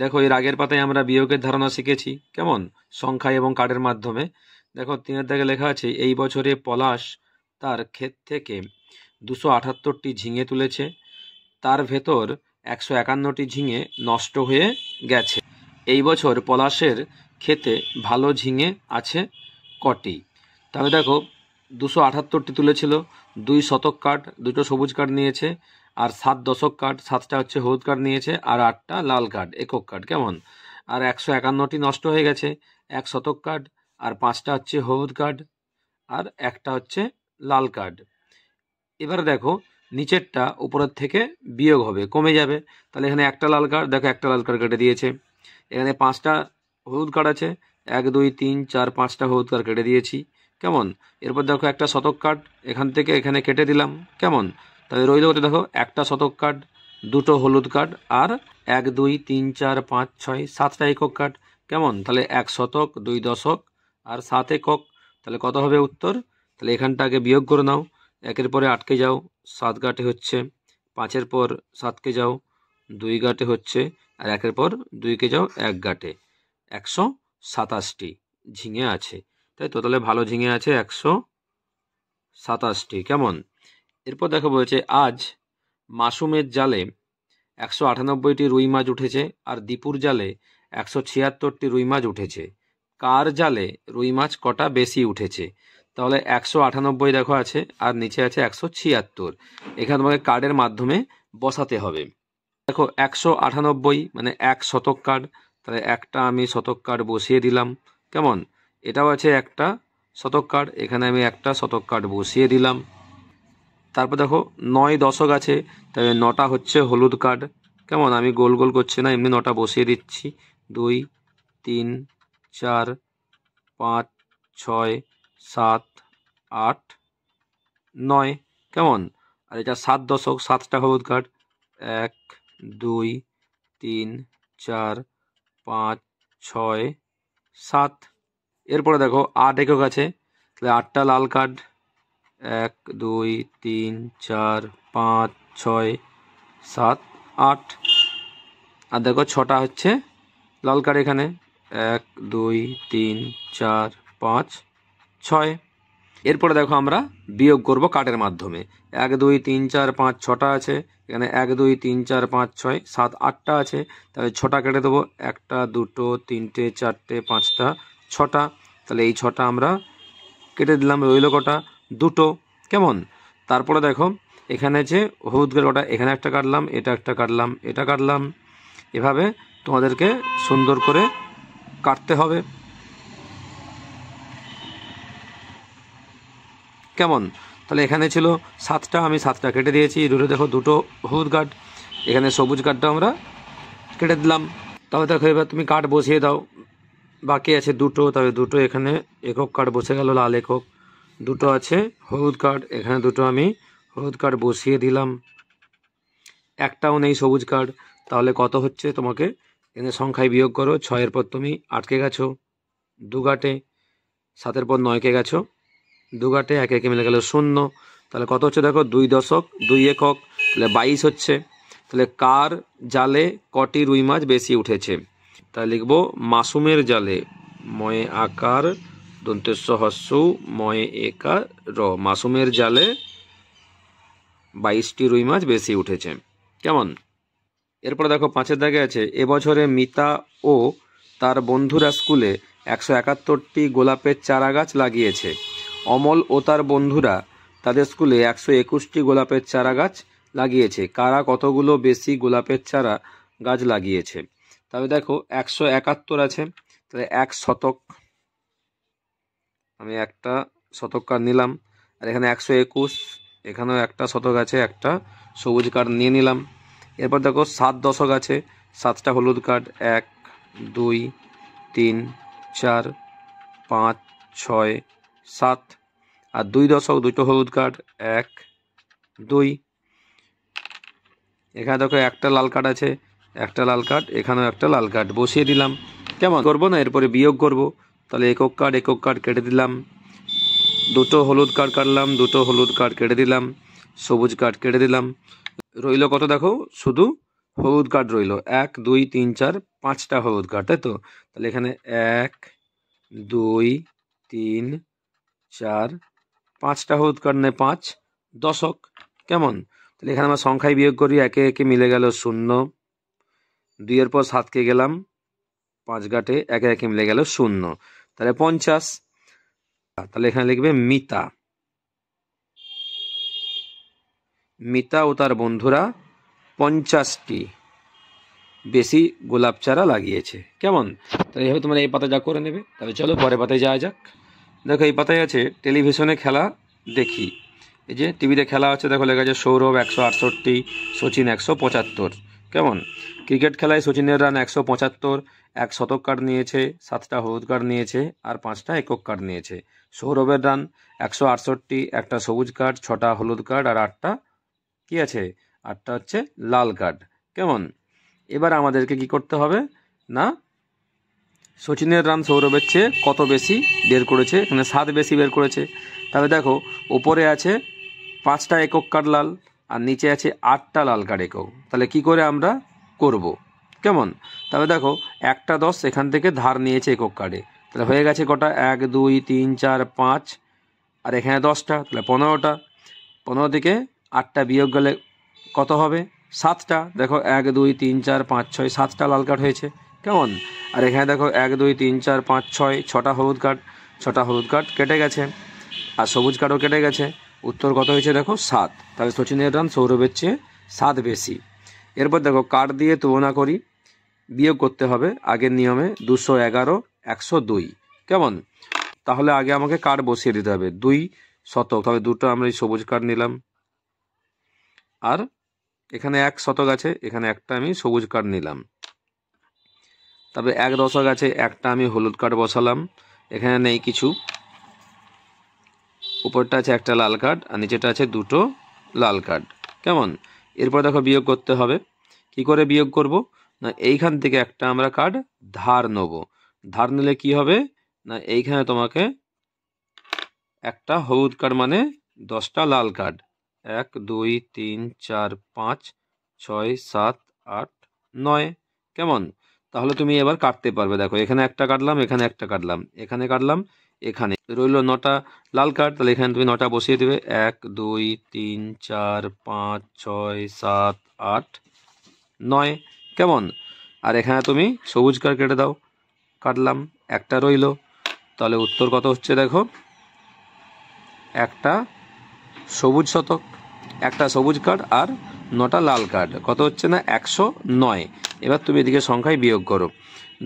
দেখো এর আগের পাতায় আমরা বিয়োগের ধারণা শিখেছি কেমন, সংখ্যা এবং কার্ডের মাধ্যমে। দেখো 3-এর দাগে লেখা আছে, এই বছরে পলাশ তার ক্ষেত থেকে 278টি ঝিঙে তুলেছে, তার ভেতর 151টি ঝিঙে নষ্ট হয়ে গেছে। এই বছর পলাশের ক্ষেতে ভালো ঝিঙে আছে কটি? তাহলে দেখো 278টি তুলেছিল, 2 শতক কাঠ, 2টো সবুজ কাঠ নিয়েছে, আর 7 দশক কাঠ, 7টা হচ্ছে হলুদ কাঠ নিয়েছে, আর 8টা লাল কাঠ একক কাঠ কেমন। আর 151টি নষ্ট হয়ে গেছে, 1 শতক কাঠ, আর 5টা হচ্ছে হলুদ কাঠ, আর একটা হচ্ছে লাল কাঠ। এবারে দেখো নিচেরটা উপরের থেকে বিয়োগ হবে, কমে যাবে। তাহলে এখানে একটা লাল কাঠ, দেখো একটা লাল কাঠ কেটে দিয়েছে। এখানে 5টা হলুদ কাঠ আছে, 1 2 3 4 5টা হলুদ কাঠ কেটে দিয়েছি কেমন। এরপর দেখো একটা শতক কাঠ, এখান থেকে এখানে কেটে দিলাম কেমন। তাহলে রইল কত, দেখো একটা শতক কাঠ, 2টো হলুদ কাঠ, আর 1 2 3 4 5 6 7টা একক কাঠ কেমন। তাহলে 1 শতক, 2 দশক, আর 7 একক। তাহলে কত হবে উত্তর? তাহলে এখানটা আগে বিয়োগ করে নাও। 1-এর পরে 8কে যাও, 7 গাঁটে হচ্ছে, 5-এর পর 7কে যাও, 2 গাঁটে হচ্ছে, আর 1-এর পর 2কে যাও 1 গাঁটে। 127টি ঝিঙে আছে, তাই তো। তাহলে ভালো ঝিঙে আছে 127টি কেমন। এরপর দেখো বলছে, আজ মাসুমের জালে 198টি রুই মাছ উঠেছে, আর দীপুর জালে 176টি রুই মাছ উঠেছে। কার জালে রুই মাছ কটা বেশি উঠেছে? তাহলে 198 দেখো আছে, আর নিচে আছে 176। এখানে তোমাকে কার্ডের মাধ্যমে বসাতে হবে। দেখো 198 মানে 1 শতক কার্ড, তাহলে একটা আমি শতক কার্ড বসিয়ে দিলাম কেমন। এটাও আছে একটা শতক কার্ড, এখানে আমি একটা শতক কার্ড বসিয়ে দিলাম। তারপর দেখো 9 দশক আছে, তাহলে 9টা হচ্ছে হলুদ কার্ড কেমন। আমি গোল গোল করছি না, এমনি 9টা বসিয়ে দিচ্ছি। 2 3 4 5 6 7 8 9 কেমন। আর এটা 7 দশক, 7টা হলুদ কার্ড, 1 2 3 4 5 6 7। এরপরে দেখো 8 একক আছে, তাহলে 8টা লাল কার্ড, 1 2 3 4 5 6 7 8। আর দেখো 6টা হচ্ছে লাল কার্ড এখানে, 1 2 3 4 5 6। এরপরে দেখো আমরা বিয়োগ করব কার্ডের মাধ্যমে। 1 2 3 4 5 6টা আছে, এখানে 1 2 3 4 5 6 7 8টা আছে, তাহলে 6টা কেটে দেবো। 1টা 2টো 3টে 4টে 5টা 6টা, তাহলে এই 6টা আমরা কেটে দিলাম। রইল কটা? 2টো কেমন। তারপরে দেখো এখানে যে হলুদের কটা, এখানে একটা কাটলাম, এটা একটা কাটলাম, এটা কাটলাম। এভাবে তোমাদেরকে সুন্দর করে কাটতে হবে কেমন। তাহলে এখানে ছিল 7টা, আমি 7টা কেটে দিয়েছি। রইল দেখো 2টো হলুদ কাঠ, এখানে সবুজ কাঠটা আমরা কেটে দিলাম। তাহলে দেখো এবার তুমি কাঠ বসিয়ে দাও। বাকি আছে 2টো, তবে 2টো এখানে একক কাঠ বসে গেল, লাল একক। 2টো আছে হলুদ কাঠ, এখানে 2টো আমি হলুদ কাঠ বসিয়ে দিলাম। একটাও নেই সবুজ কাঠ, তাহলে কত হচ্ছে তোমাকে এখানে সংখ্যায় বিয়োগ করো। 6-এর পর তুমি 8কে গেছো 2 গাঁটে, 7-এর পর 9কে গেছো 2 গাঁটে, 1 1 মিলে গেল 0। তাহলে কত হচ্ছে দেখো 2 দশক 2 একক, তাহলে 22 হচ্ছে। তাহলে কার জালে কটি রুই মাছ বেশি উঠেছে? তাহলে লিখবো মাসুমের জালে, ময়ে আকার দন্তেশ্ব হস্যু ময়ে একার র, মাসুমের জালে 22টি রুই মাছ বেশি উঠেছে কেমন। এরপরে দেখো 5-এর দাগে আছে, এবছরে মিতা ও তার বন্ধুরা স্কুলে 171টি গোলাপের চারা গাছ লাগিয়েছে। অমল ও তার বন্ধুরা তাদের স্কুলে 121টি গোলাপের চারা গাছ লাগিয়েছে। কারা কতগুলো বেশি গোলাপের চারা গাছ লাগিয়েছে? তাহলে দেখো 171 আছে, তাহলে 1 শতক, আমি একটা শতক কার্ড নিলাম। আর এখানে 121, এখানেও একটা শতক আছে, একটা সবুজ কার্ড নিয়ে নিলাম। এরপর দেখো 7 দশক আছে, 7টা হলুদ কার্ড, 1 2 3 4 5 6 7। আর 2 দশক, 2টো হলুদ কার্ড, 1 2। এখানে দেখো একটা লাল কার্ড আছে, একটা লাল কার্ড, এখানেও একটা লাল কার্ড বসিয়ে দিলাম কেমন। করবো না, এরপরে বিয়োগ করব। তাহলে একক কার্ড কেটে দিলাম, 2টো হলুদ কার্ড কাটলাম, 2টো হলুদ কার্ড কেটে দিলাম, সবুজ কার্ড কেটে দিলাম। রইল কত দেখো শুধু হলুদ কার্ড রইল 1 2 3 4 5টা হলুদ কার্ড, তাই তো? তাহলে এখানে 1 2 3 4 5টা হলুদ কার্ড নেই 5 10। কেমন? তাহলে এখানে আমরা সংখ্যায় বিয়োগ করি, একে একে মিলে গেল 0, 2 এর পর 7কে গেলাম 5 ঘাটে, একে একে মিলে গেল 0, তাহলে 50। তাহলে এখানে লিখবে মিতা। মিতা ও তার বন্ধুরা 50টি বেশি গোলাপ চারা লাগিয়েছে। কেমন? তো এইভাবে তোমরা এই পাতা যা করে নেবে। তাহলে চলো পরের পাতায় যাওয়া যাক। দেখো এই পাতায় আছে টেলিভিশনে খেলা দেখি। এই যে টিভিতে খেলা হচ্ছে, দেখো লেখা আছে সৌরভ 168, সচিন 175। কেমন? ক্রিকেট খেলায় সচিনের রান 175, 1 শতক কার্ড নিয়েছে, 7টা হলুদ কার্ড নিয়েছে আর 5টা একক কার্ড নিয়েছে। সৌরভের রান 168, একটা সবুজ কার্ড, 6টা হলুদ কার্ড আর 8টা কি আছে? 8টা হচ্ছে লাল কার্ড। কেমন? এবার আমাদেরকে কি করতে হবে না, সচিনের রান সৌরভের চেয়ে কত বেশি বের করেছে, এখানে 7 বেশি বের করেছে। তাহলে দেখো উপরে আছে 5টা একক কার্ড লাল আর নিচে আছে 8টা লাল কার্ড একক। তাহলে কি করে আমরা করব? কেমন? তাহলে দেখো একটা 10 এখান থেকে ধার নিয়েছে একক কার্ডে, তাহলে হয়ে গেছে কটা? 1 2 3 4 5 আর এখানে 10টা, তাহলে 15টা। 15 থেকে 8টা বিয়োগ গেলে কত হবে? 7টা। দেখো 1 2 3 4 5 6 7টা লাল কার্ড হয়েছে। কেমন? আর এখানে দেখো 1 2 3 4 5 6 6টা হলুদ কার্ড, 6টা হলুদ কার্ড কেটে গেছে আর সবুজ কার্ডও কেটে গেছে। উত্তর কত হয়েছে দেখো? 7। তাহলে সচিনের রান সৌরভের চেয়ে 7 বেশি। এরপর দেখো কার্ড দিয়ে তুলনা করি, বিয়োগ করতে হবে আগের নিয়মে। 211 102। কেমন? তাহলে আগে আমাকে কার্ড বসিয়ে দিতে হবে। 2 শতক, তাহলে দুটো আমরা এই সবুজ কার্ড নিলাম আর এখানে 1 শতক আছে, এখানে একটা আমি সবুজ কার্ড নিলাম। তবে 1 দশক আছে, একটা আমি হলুদ কার্ড বসালাম, এখানে নেই কিছু। উপরটা আছে একটা লাল কার্ড আর নিচেটা আছে দুটো লাল কার্ড। কেমন? এরপর দেখো বিয়োগ করতে হবে। কি করে বিয়োগ করব না, এইখান থেকে একটা আমরা কার্ড ধার নেব। ধার নিলে কি হবে না, এইখানে তোমাকে একটা হলুদ কার্ড মানে 10টা লাল কার্ড, 1 2 3 4 5 6 7 8 9। কেমন? তাহলে তুমি এবার কাটতে পারবে। দেখো এখানে একটা কাটলাম, এখানে একটা কাটলাম, এখানে কাটলাম, এখানে রইল 9টা লাল কার্ড। তাহলে এখানে তুমি 9টা বসিয়ে দেবে। 1 2 3 4 5 6 7 8 9। কেমন? আর এখানে তুমি সবুজ কার্ড কেটে দাও। কাটলাম, একটা রইল। তাহলে উত্তর কত হচ্ছে দেখো? একটা সবুজ শতক, একটা সবুজ কার্ড আর 9টা লাল কার্ড, কত হচ্ছে না 109। এবার তুমি এদিকে সংখ্যায় বিয়োগ করো।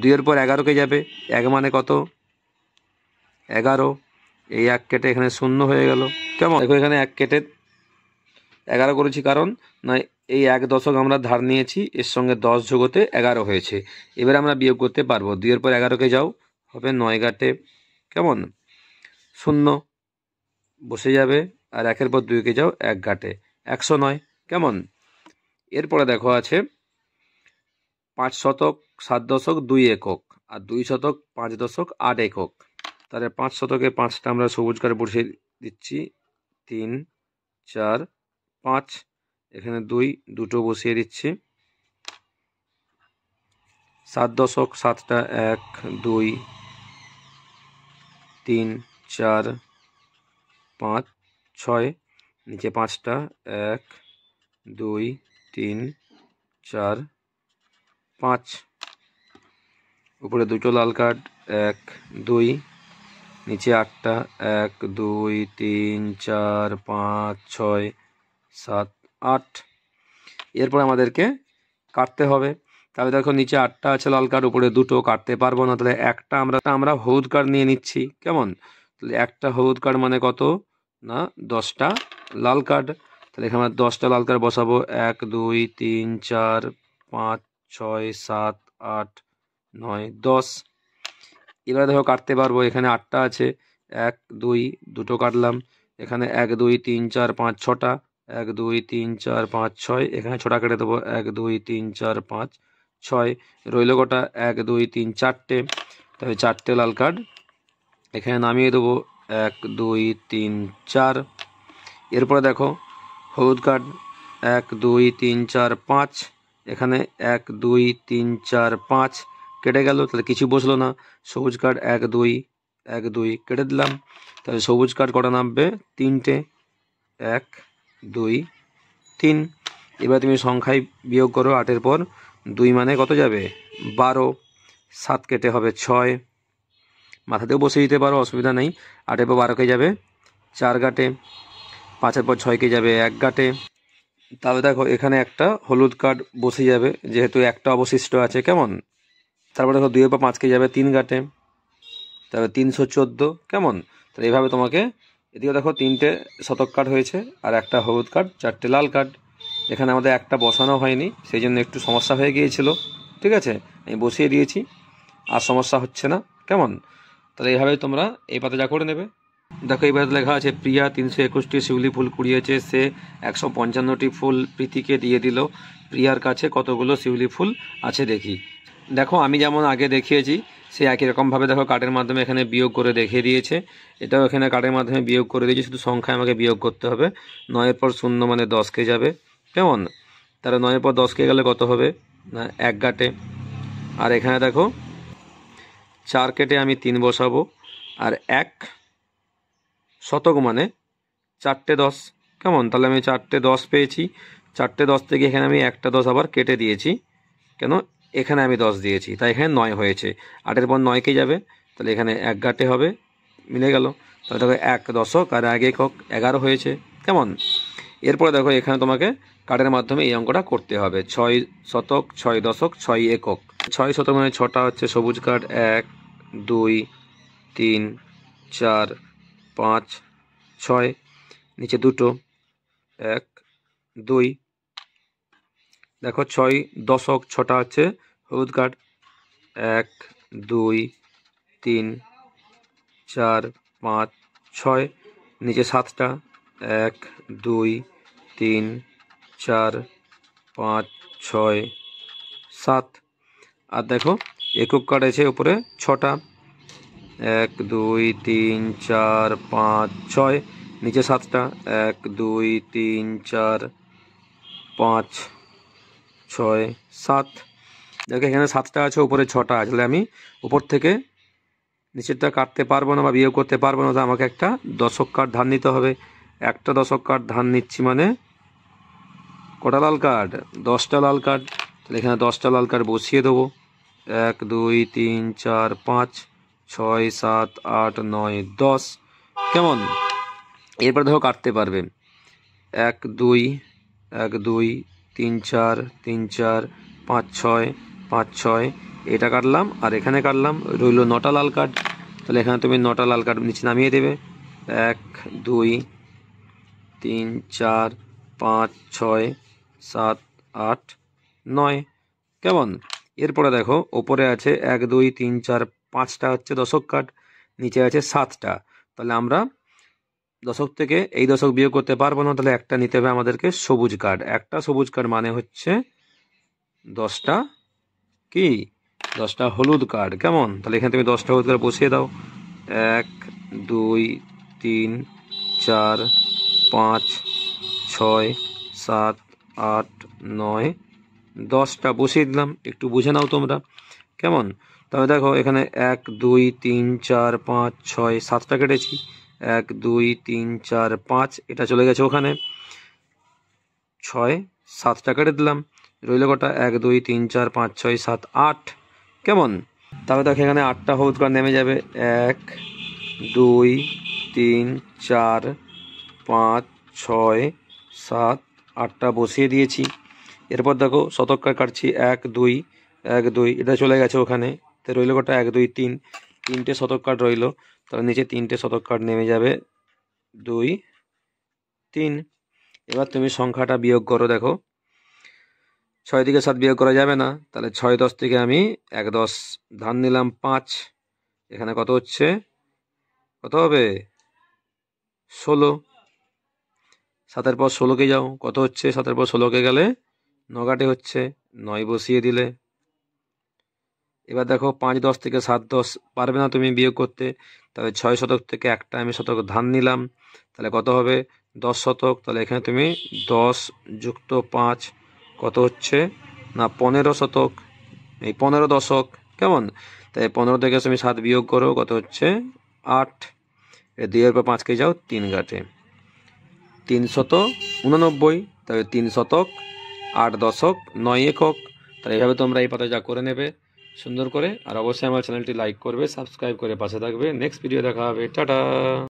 2 এর পর 11কে যাবে, 1 মানে কত? 11। এই 1 কেটে এখানে 0 হয়ে গেল। কেমন? দেখো এখানে 1 কেটে 11 করেছি, কারণ না এই 1 দশক আমরা ধার নিয়েছি, এর সঙ্গে 10 যোগ হতে 11 হয়েছে। এবার আমরা বিয়োগ করতে পারবো। 2 এর পর 11কে যাও, হবে 9 ঘাটে কেমন 0 বসে যাবে, আর 1-এর পর 2কে যাও 1 ঘাটে 109। কেমন? এরপরে দেখো আছে 5 শতক 7 দশক 2 একক আর 2 শতক 5 দশক 8 একক। তাহলে 5 শতকে 5টা আমরা সবুজ কার্ড বসিয়ে দিচ্ছি, 3 4 5। এখানে 2 বসিয়ে দিচ্ছি। 7 দশক 7টা 1 2 3 4 5 6, নিচে 5টা 1 2 3 4 5, উপরে 2টো লাল কার্ড 1 2, নিচে 8টা 1 2 3 4 5 6 7 8। এরপর আমাদেরকে কাটতে হবে। তাহলে দেখো নিচে 8টা আছে লাল কার্ড, উপরে 2টো, কাটতে পারবো না। তাহলে একটা আমরা হলুদ কার্ড নিয়ে নিচ্ছি। কেমন? তাহলে একটা হলুদ কার্ড মানে কত না 10টা লাল কার্ড। তাহলে এখানে আমরা 10টা লাল কার্ড বসাবো। 1 2 3 4 5 6 7 8 9 10। এবারে দেখো কাটতে পারবো। এখানে 8টা আছে, 1 2 2টো কাটলাম। এখানে 1 2 3 4 5 6টা, 1 2 3 4 5 6, এখানে 6টা কেটে দেবো। 1 2 3 4 5 6, রইল কটা? 1 2 3 4টে। তবে 4টে লাল কার্ড এখানে নামিয়ে দেবো। 1 2 3 4। এরপরে দেখো হলুদ কার্ড 1 2 3 4 5, এখানে 1 2 3 4 5 কেটে গেল, তাহলে কিছু বসলো না। সবুজ কার্ড 1 2 1 2 কেটে দিলাম, তাহলে সবুজ কার্ড কটা নামবে? 3টে। 1 2 3। এবার তুমি সংখ্যায় বিয়োগ করো। 8-এর পর 2 মানে কত যাবে? 12। 7 কেটে হবে 6, মাথাতেও বসে দিতে পারো, অসুবিধা নেই। 8-এর পর 12 কে যাবে 4 গাঁটে, 5-এর পর 6 কে যাবে 1 গাঁটে। তাহলে দেখো এখানে একটা হলুদ কার্ড বসে যাবে, যেহেতু একটা অবশিষ্ট আছে। কেমন? তারপর দেখো 2-এর পর 5 কে যাবে 3 গাঁটে, তাহলে 314। কেমন? তাহলে এইভাবে তোমাকে, এদিকে দেখো 3টে শতক কার্ড হয়েছে আর একটা হলুদ কার্ড, 4টে লাল কার্ড। এখানে আমাদের একটা বসানো হয়নি, সেই জন্য একটু সমস্যা হয়ে গিয়েছিল। ঠিক আছে, আমি বসিয়ে দিয়েছি, আর সমস্যা হচ্ছে না। কেমন? তাহলে এইভাবে তোমরা এই পাতা যা করে নেবে। দেখো এইবার লেখা আছে, প্রিয়া 321টি শিউলি ফুল কুড়িয়েছে, সে 155টি ফুল প্রীতিকে দিয়ে দিল। প্রিয়ার কাছে কতগুলো শিউলি ফুল আছে দেখি। দেখো আমি যেমন আগে দেখিয়েছি সে একই রকমভাবে দেখো কার্ডের মাধ্যমে এখানে বিয়োগ করে দেখিয়ে দিয়েছে। এটাও এখানে কার্ডের মাধ্যমে বিয়োগ করে দিয়েছে, শুধু সংখ্যায় আমাকে বিয়োগ করতে হবে। 9-এর পর 0 মানে 10 কে যাবে। কেমন? তাহলে 9-এর পর 10 কে গেলে কত হবে? না 1 গাঁটে। আর এখানে দেখো 4 কেটে আমি 3 বসাবো, আর 1 শতক মানে 4টে 10। কেমন? তাহলে আমি 4টে 10 পেয়েছি। 4টে 10 থেকে এখানে আমি একটা 10 আবার কেটে দিয়েছি, কেন? এখানে আমি 10 দিয়েছি, তাই এখানে 9 হয়েছে। 8-এর পর 9 কে যাবে, তাহলে এখানে 1 গাঁটে হবে, মিলে গেল। তাহলে দেখো 1 দশক আর 1 একক 11 হয়েছে। কেমন? এরপরে দেখো এখানে তোমাকে কার্ডের মাধ্যমে এই অঙ্কটা করতে হবে। 6 শতক, 6 দশক, 6 একক। 6 শতক মানে 6টা হচ্ছে সবুজ কার্ড, 1 2 3 4 5 6, নিচে দুটো 1 2। দেখো 6 দশক, 6টা হচ্ছে হলুদ কার্ড, 1 2 3 4 5 6, নিচে 7টা 1 2 3 4 5 6 7। আর দেখো একক কার্ড আছে উপরে 6টা, 1 2 3 4 5 6, নিচে 7টা 1 2 3 4 5 6 7। দেখো এখানে 7টা আছে, উপরে 6টা আছে, তাহলে আমি উপর থেকে নিচেরটা কাটতে পারবো না বা বিয়োগ করতে পারবো না, তো আমাকে একটা দশক কার্ড ধার নিতে হবে। একটা দশক কার্ড ধার নিচ্ছি মানে কটা লাল কার্ড? 10টা লাল কার্ড। তাহলে এখানে 10টা লাল কার্ড বসিয়ে দেবো। 1 2 3 4 5 6 7 8 9 10। কেমন? এরপর দেখো কাটতে পারবে। 1 2 1 2 3 4 3 4 5 6 5 6, এটা কাটলাম আর এখানে কাটলাম, রইল 9টা লাল কার্ড। তাহলে এখানে তুমি 9টা লাল কার্ড নিচে নামিয়ে দেবে। 1 2 3 4 5 6 7 8 9। কেমন? এরপরে দেখো ওপরে আছে 1 2 3 4 5টা হচ্ছে দশক কার্ড, নিচে আছে 7টা। তাহলে আমরা দশক থেকে এই দশক বিয়োগ করতে পারবো না, তাহলে একটা নিতে হবে আমাদেরকে সবুজ কার্ড। একটা সবুজ কার্ড মানে হচ্ছে 10টা কি? 10টা হলুদ কার্ড। কেমন? তাহলে এখানে তুমি 10টা হলুদ কার্ড বসিয়ে দাও। 1 2 3 4 5 6 7 8 9 10টা বসিয়ে দিলাম। একটু বুঝে নাও তোমরা। কেমন? তবে দেখো এখানে 1 2 3 4 5 6 7টা কেটেছি, 1 2 3 4 5, এটা চলে গেছে ওখানে, 6 7টা কেটে দিলাম, রইল কটা? 1 2 3 4 5 6 7 8। কেমন? তবে দেখো এখানে 8টা হলুদ কার্ড নেমে যাবে। 1 2 3 4 5 6 7 8টা বসিয়ে দিয়েছি। এরপর দেখো শতক কার্ড কাটছি, 1 2 1 2, এটা চলে গেছে ওখানে, তো রইল কটা? 1 2 3, 3টে শতক কার্ড রইল। তাহলে নিচে 3টে শতক কার্ড নেমে যাবে, 2 3। এবার তুমি সংখ্যাটা বিয়োগ করো। দেখো 6 থেকে 7 বিয়োগ করা যাবে না, তাহলে 6 10 থেকে আমি 1 10 ধার নিলাম 5। এখানে কত হচ্ছে? কত হবে? 16। 7-এর পর 16 কে যাও, কত হচ্ছে? 7-এর পর 16 কে গেলে 9 গাঁটে হচ্ছে, 9 বসিয়ে দিলে। এবার দেখো 5 10 থেকে 7 10 পারবে না তুমি বিয়োগ করতে, তাহলে 6 শতক থেকে একটা আমি শতক ধার নিলাম, তাহলে কত হবে? 10 শতক। তাহলে এখানে তুমি 10 যুক্ত 5 কত হচ্ছে? না 15 শতক, এই 15 দশক, কেমন? তাই 15 থেকে তুমি 7 বিয়োগ করো, কত হচ্ছে 8। 2 পর 5 কে যাও 3 ঘাটে 389, তাহলে 3 শতক 8 দশক 9 একক। তাহলে এইভাবে তোমরা এই পাতা যা করে নেবে সুন্দর করে। আর অবশ্যই আমার চ্যানেলটি লাইক করবে, সাবস্ক্রাইব করে পাশে থাকবে। নেক্সট ভিডিও দেখা হবে, টাটা।